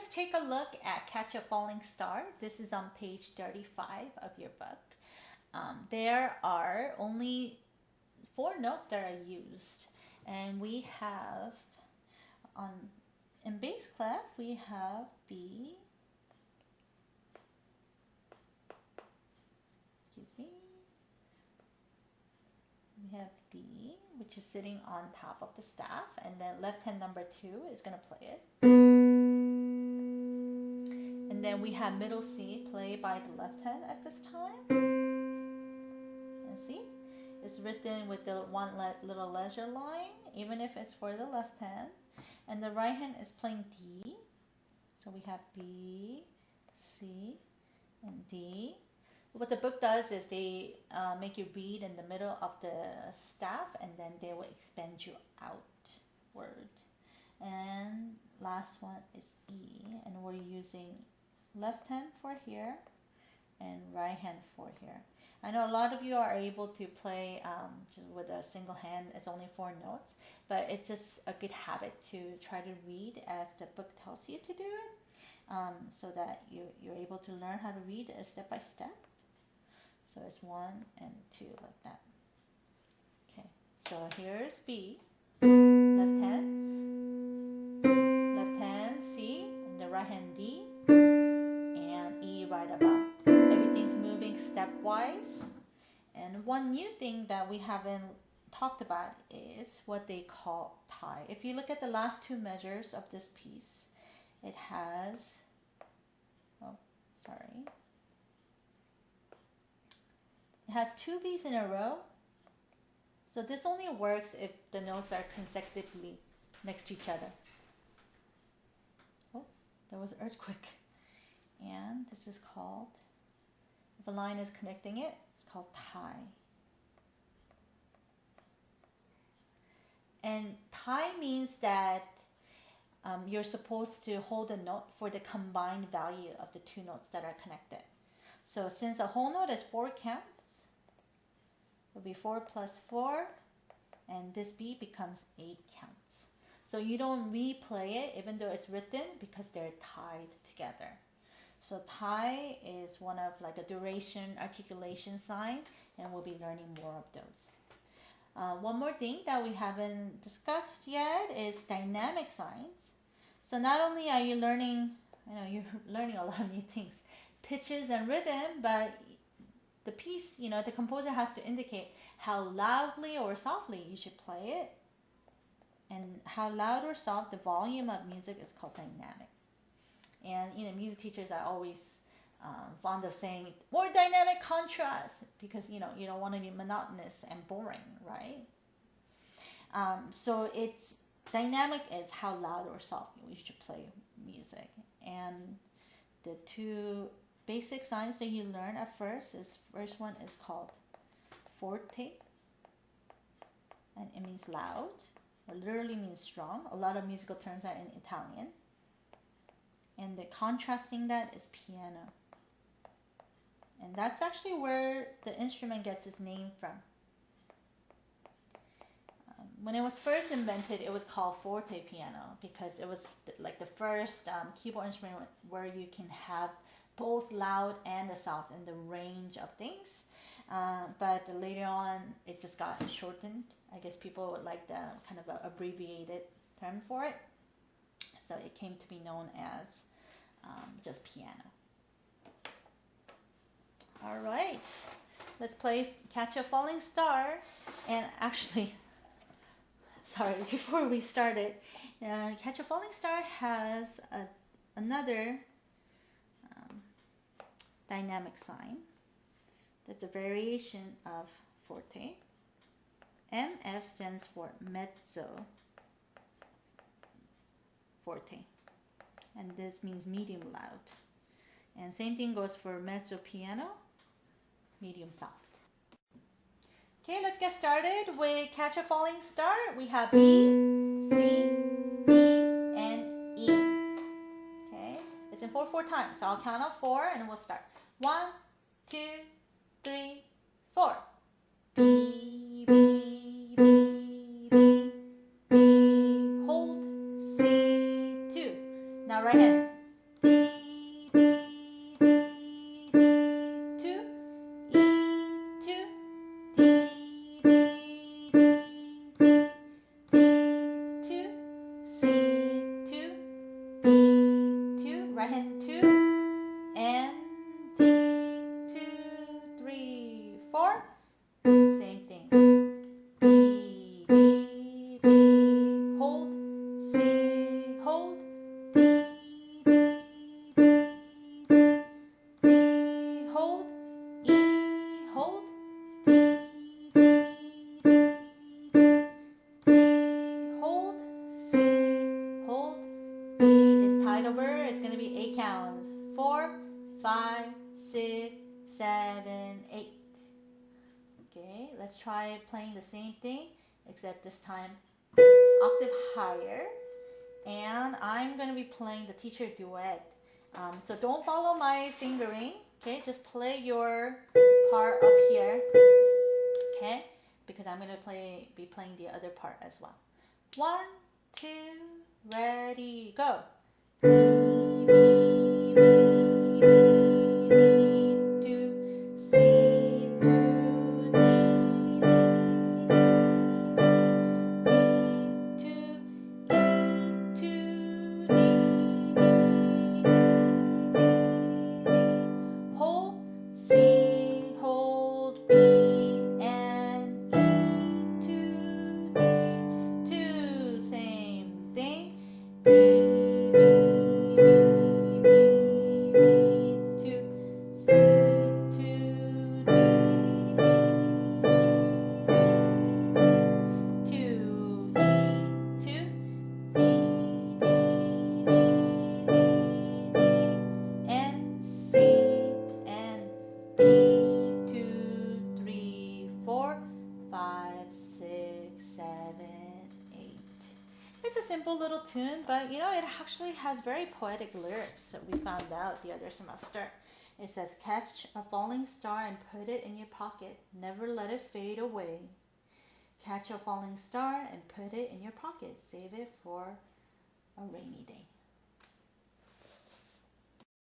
let's take a look at Catch a Falling Star. This is on page 35 of your book. There are only 4 notes that are used, and we have in bass clef we have B, we have B, which is sitting on top of the staff, and then left hand number 2 is going to play it. And then we have middle C played by the left hand at this time. And see, it's written with the one little leisure line, even if it's for the left hand. And the right hand is playing D. So we have B, C, and D. What the book does is they make you read in the middle of the staff, and then they will expand you outward. And last one is E, and we're using left hand for here and right hand for here. I know a lot of you are able to play just with a single hand. It's only 4 notes, but it's just a good habit to try to read as the book tells you to do it, so that you're able to learn how to read step by step. So it's 1 and 2 like that. Okay, so here's B, left hand C, and the right hand D, and E right above. Everything's moving stepwise. And one new thing that we haven't talked about is what they call tie. If you look at the last 2 measures of this piece, it has, it has 2 B's in a row. So this only works if the notes are consecutively next to each other. Oh, there was an earthquake. And this is called, if a line is connecting it, it's called tie. And tie means that you're supposed to hold a note for the combined value of the 2 notes that are connected. So since a whole note is 4 counts, it'll be 4 plus 4, and this B becomes 8 counts. So you don't replay it even though it's written, because they're tied together. So tie is one of like a duration articulation sign, and we'll be learning more of those. One more thing that we haven't discussed yet is dynamic signs. So not only are you learning, I know you're learning a lot of new things, pitches and rhythm, but the piece, the composer has to indicate how loudly or softly you should play it. And how loud or soft the volume of music is called dynamic. And music teachers are always fond of saying more dynamic contrast, because you don't want to be monotonous and boring, right? So it's dynamic is how loud or soft you should play music. And the 2 basic signs that you learn at first one is called forte, and it means loud, or literally means strong. A lot of musical terms are in Italian. And the contrasting that is piano. And that's actually where the instrument gets its name from. When it was first invented, it was called forte piano, because it was like the first keyboard instrument where you can have both loud and the soft in the range of things. But later on, it just got shortened. I guess people would like the kind of abbreviated term for it. So it came to be known as just piano. All right, let's play Catch a Falling Star. And actually, sorry, before we started, Catch a Falling Star has another dynamic sign that's a variation of forte. MF stands for mezzo forte, and this means medium loud. And same thing goes for mezzo piano, medium soft. Okay, let's get started with Catch a Falling Star. We have B, C, D, and E. Okay, it's in 4/4 time, so I'll count off 4 and we'll start. 1, 2, 3, 4. B, B, B, B, B, hold, C, 2. Now right hand. over, it's going to be 8 counts. 4, 5, 6, 7, 8. Okay, let's try playing the same thing, except this time octave higher. And I'm going to be playing the teacher duet. So don't follow my fingering. Okay, just play your part up here. Okay, because I'm going to be playing the other part as well. 1, 2, ready, go. It's a simple little tune, but you know, it actually has very poetic lyrics that we found out the other semester. It says, catch a falling star and put it in your pocket. Never let it fade away. Catch a falling star and put it in your pocket. Save it for a rainy day.